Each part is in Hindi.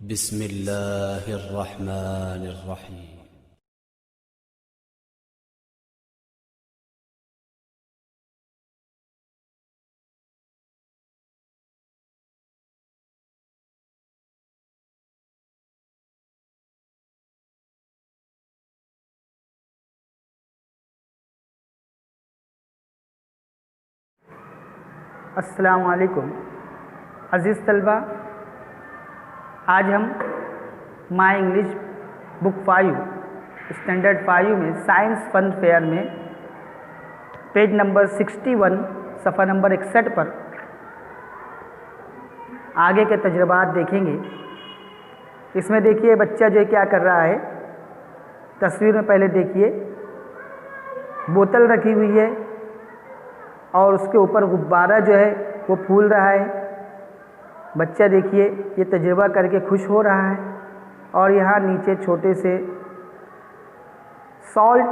बिस्मिल्लाहिर्रहमानिर्रहीम। अस्सलाम वालेकुम अज़ीज़ तलबा। आज हम माई इंग्लिश बुक 5 स्टैंडर्ड 5 में साइंस फन फेयर में पेज नंबर 61 सफ़ा नंबर 61 पर आगे के तजुर्बात देखेंगे। इसमें देखिए बच्चा जो है क्या कर रहा है। तस्वीर में पहले देखिए बोतल रखी हुई है और उसके ऊपर गुब्बारा जो है वो फूल रहा है। बच्चा देखिए ये तजुर्बा करके खुश हो रहा है। और यहाँ नीचे छोटे से सॉल्ट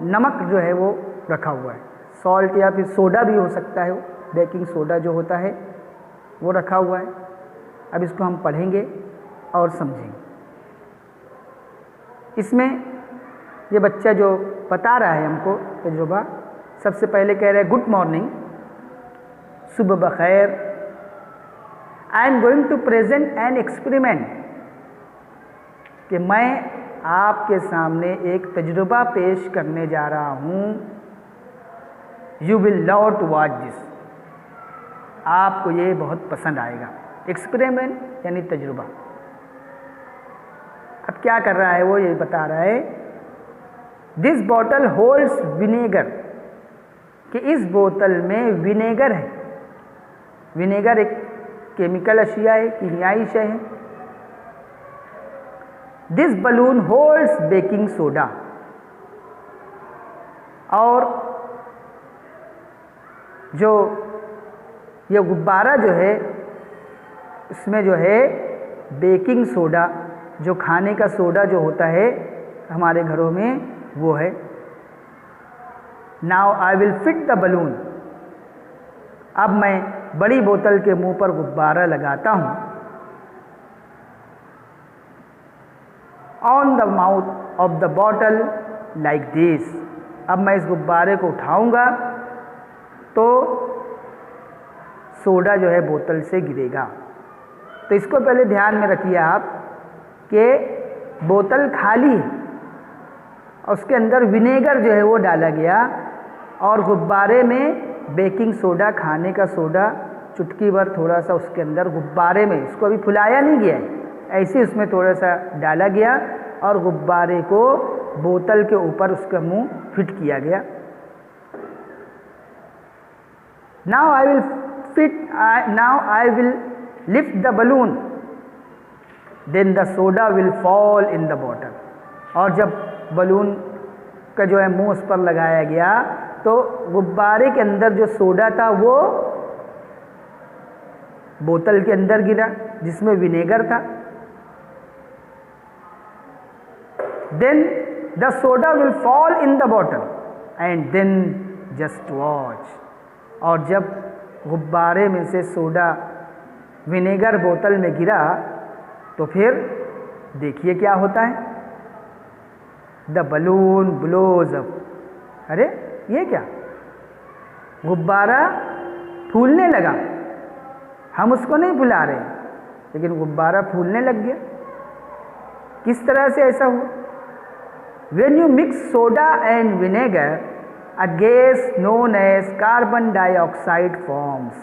नमक जो है वो रखा हुआ है। सॉल्ट या फिर सोडा भी हो सकता है, बेकिंग सोडा जो होता है वो रखा हुआ है। अब इसको हम पढ़ेंगे और समझेंगे। इसमें ये बच्चा जो बता रहा है हमको तजुर्बा, सबसे पहले कह रहे हैं गुड मॉर्निंग, सुबह बखैर। I am going to present an experiment, कि मैं आपके सामने एक तजुर्बा पेश करने जा रहा हूँ। You will love to watch this, आपको ये बहुत पसंद आएगा। एक्सपेरिमेंट यानी तजुर्बा। अब क्या कर रहा है वो ये बता रहा है। दिस बॉटल होल्ड्स विनेगर, कि इस बोतल में विनेगर है। विनेगर एक केमिकल अशिया है, कीमियाई शय है। This balloon holds baking soda, और जो ये गुब्बारा जो है इसमें जो है बेकिंग सोडा, जो खाने का सोडा जो होता है हमारे घरों में वो है। Now I will fit the balloon, अब मैं बड़ी बोतल के मुंह पर गुब्बारा लगाता हूँ। On the mouth of the bottle like this, अब मैं इस गुब्बारे को उठाऊंगा तो सोडा जो है बोतल से गिरेगा। तो इसको पहले ध्यान में रखिए आप कि बोतल खाली है और उसके अंदर विनेगर जो है वो डाला गया, और गुब्बारे में बेकिंग सोडा, खाने का सोडा चुटकी भर थोड़ा सा उसके अंदर गुब्बारे में, इसको अभी फुलाया नहीं गया है, ऐसे उसमें थोड़ा सा डाला गया और गुब्बारे को बोतल के ऊपर उसका मुंह फिट किया गया। Now I will lift the balloon, then the soda will fall in the bottle. और जब बलून का जो है मुंह उस पर लगाया गया तो गुब्बारे के अंदर जो सोडा था वो बोतल के अंदर गिरा जिसमें विनेगर था। Then the soda will fall in the bottle and then just watch, और जब गुब्बारे में से सोडा विनेगर बोतल में गिरा तो फिर देखिए क्या होता है। द बलून ब्लोज अप, अरे ये क्या, गुब्बारा फूलने लगा। हम उसको नहीं फुला रहे लेकिन गुब्बारा फूलने लग गया। किस तरह से ऐसा हुआ? When you mix soda and vinegar a gas known as carbon dioxide forms,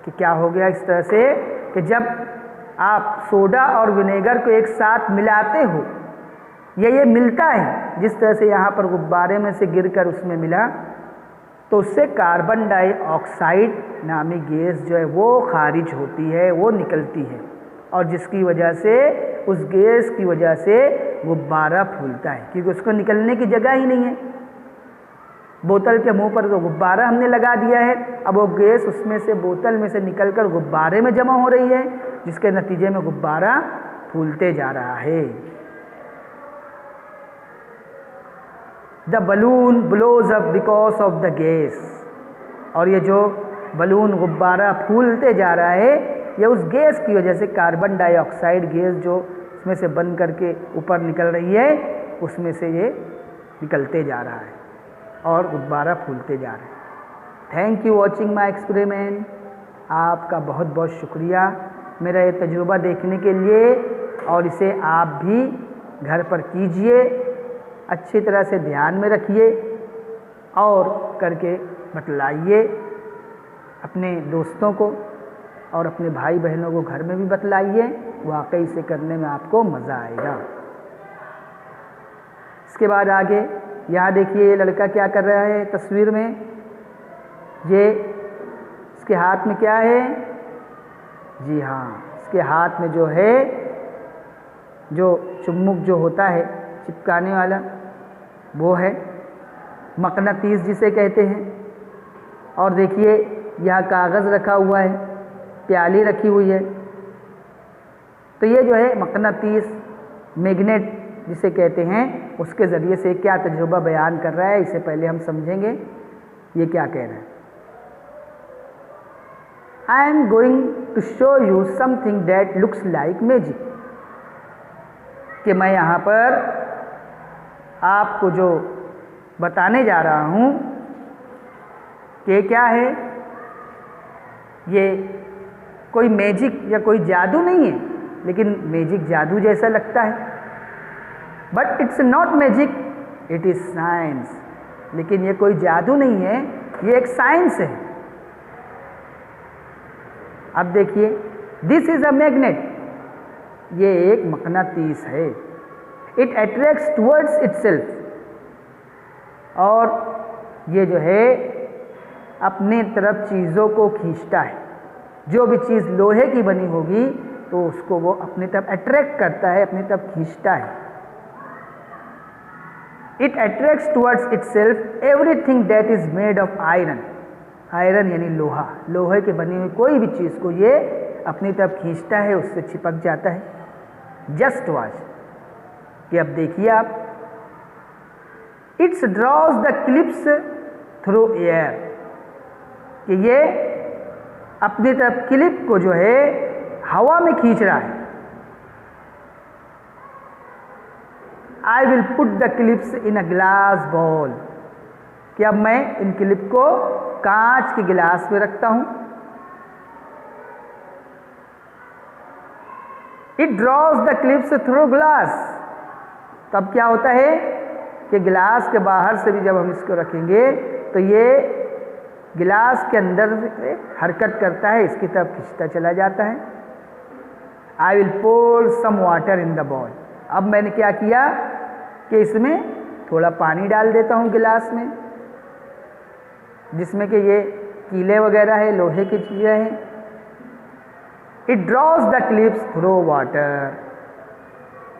कि क्या हो गया इस तरह से कि जब आप सोडा और विनेगर को एक साथ मिलाते हो, ये मिलता है जिस तरह से यहाँ पर गुब्बारे में से गिरकर उसमें मिला, तो उससे कार्बन डाइऑक्साइड नामी गैस जो है वो खारिज होती है, वो निकलती है, और जिसकी वजह से उस गैस की वजह से गुब्बारा फूलता है, क्योंकि उसको निकलने की जगह ही नहीं है। बोतल के मुंह पर तो गुब्बारा हमने लगा दिया है, अब वो गैस उसमें से बोतल में से निकलकर गुब्बारे में जमा हो रही है, जिसके नतीजे में गुब्बारा फूलते जा रहा है। The balloon blows up because of the gas, और ये जो बलून गुब्बारा फूलते जा रहा है या उस गैस की वजह से कार्बन डाइऑक्साइड गैस जो इसमें से बन करके ऊपर निकल रही है, उसमें से ये निकलते जा रहा है और गुब्बारा फूलते जा रहा है। Thank you watching my experiment. आपका बहुत बहुत शुक्रिया मेरा ये तजुर्बा देखने के लिए, और इसे आप भी घर पर कीजिए, अच्छी तरह से ध्यान में रखिए और करके बतलाइए अपने दोस्तों को और अपने भाई बहनों को घर में भी बतलाइए। वाकई इसे करने में आपको मज़ा आएगा। इसके बाद आगे यहाँ देखिए ये लड़का क्या कर रहा है तस्वीर में। ये इसके हाथ में क्या है? जी हाँ, इसके हाथ में जो है, जो चुम्बक जो होता है चिपकाने वाला, वो है मकनातीस जिसे कहते हैं। और देखिए यहाँ कागज़ रखा हुआ है, प्याली रखी हुई है। तो ये जो है मकनातीस, मैग्नेट जिसे कहते हैं, उसके ज़रिए से क्या तजुर्बा बयान कर रहा है, इसे पहले हम समझेंगे ये क्या कह रहा है। I am going to show you something that looks like magic। कि मैं यहाँ पर आपको जो बताने जा रहा हूँ कि क्या है, ये कोई मैजिक या कोई जादू नहीं है, लेकिन मैजिक जादू जैसा लगता है। But it's not magic, it is science. लेकिन ये कोई जादू नहीं है, ये एक साइंस है। अब देखिए, दिस इज अ मैग्नेट, ये एक मकनातीस है। इट अट्रैक्ट्स टुवर्ड्स इटसेल्फ, और ये जो है अपने तरफ चीज़ों को खींचता है। जो भी चीज़ लोहे की बनी होगी तो उसको वो अपनी तरफ अट्रैक्ट करता है, अपनी तरफ खींचता है। It attracts towards itself everything that is made of iron. Iron यानी लोहा, लोहे की बनी हुई कोई भी चीज़ को ये अपनी तरफ खींचता है, उससे चिपक जाता है। जस्ट वॉच कि अब देखिए आप, it's drawers the clips through air, कि ये अपनी तरफ क्लिप को जो है हवा में खींच रहा है। I will put the clips in a glass ball, कि अब मैं इन क्लिप को कांच के गिलास में रखता हूं। It drawers the clips through glass, तब क्या होता है कि गिलास के बाहर से भी जब हम इसको रखेंगे तो ये गिलास के अंदर से हरकत करता है, इसकी तरफ खींचता चला जाता है। I will pour some water in the ball, अब मैंने क्या किया कि इसमें थोड़ा पानी डाल देता हूँ गिलास में, जिसमें कि ये कीले वगैरह है, लोहे की चीज़ें हैं। It drawers the clips through water,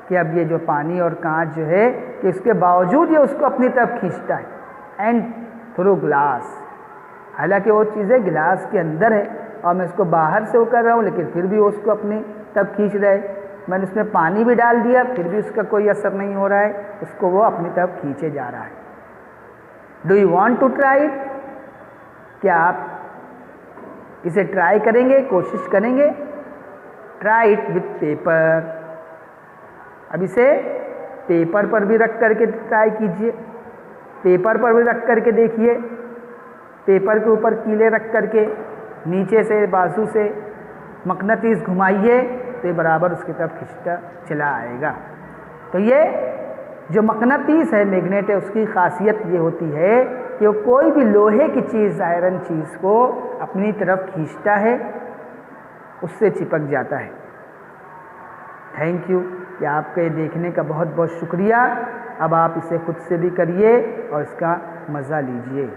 कि अब ये जो पानी और कांच जो है कि इसके बावजूद ये उसको अपनी तरफ खींचता है। एंड थ्रू ग्लास, हालांकि वो चीज़ें गिलास के अंदर है और मैं इसको बाहर से वो कर रहा हूँ, लेकिन फिर भी वो उसको अपनी तरफ खींच रहा है। मैंने उसमें पानी भी डाल दिया, फिर भी उसका कोई असर नहीं हो रहा है, उसको वो अपनी तरफ खींचे जा रहा है। Do you want to try it? क्या आप इसे ट्राई करेंगे, कोशिश करेंगे? ट्राई इट विथ पेपर, अब इसे पेपर पर भी रख करके ट्राई कीजिए, पेपर पर भी रख करके देखिए। पेपर के ऊपर कीले रख करके नीचे से बाजू से मकनातीस घुमाइए तो ये बराबर उसकी तरफ खींचता चला आएगा। तो ये जो मकनातीस है, मैग्नेट है, उसकी खासियत ये होती है कि वो कोई भी लोहे की चीज़, आयरन चीज़ को अपनी तरफ खींचता है, उससे चिपक जाता है। थैंक यू, कि आपके देखने का बहुत बहुत शुक्रिया। अब आप इसे खुद से भी करिए और इसका मज़ा लीजिए।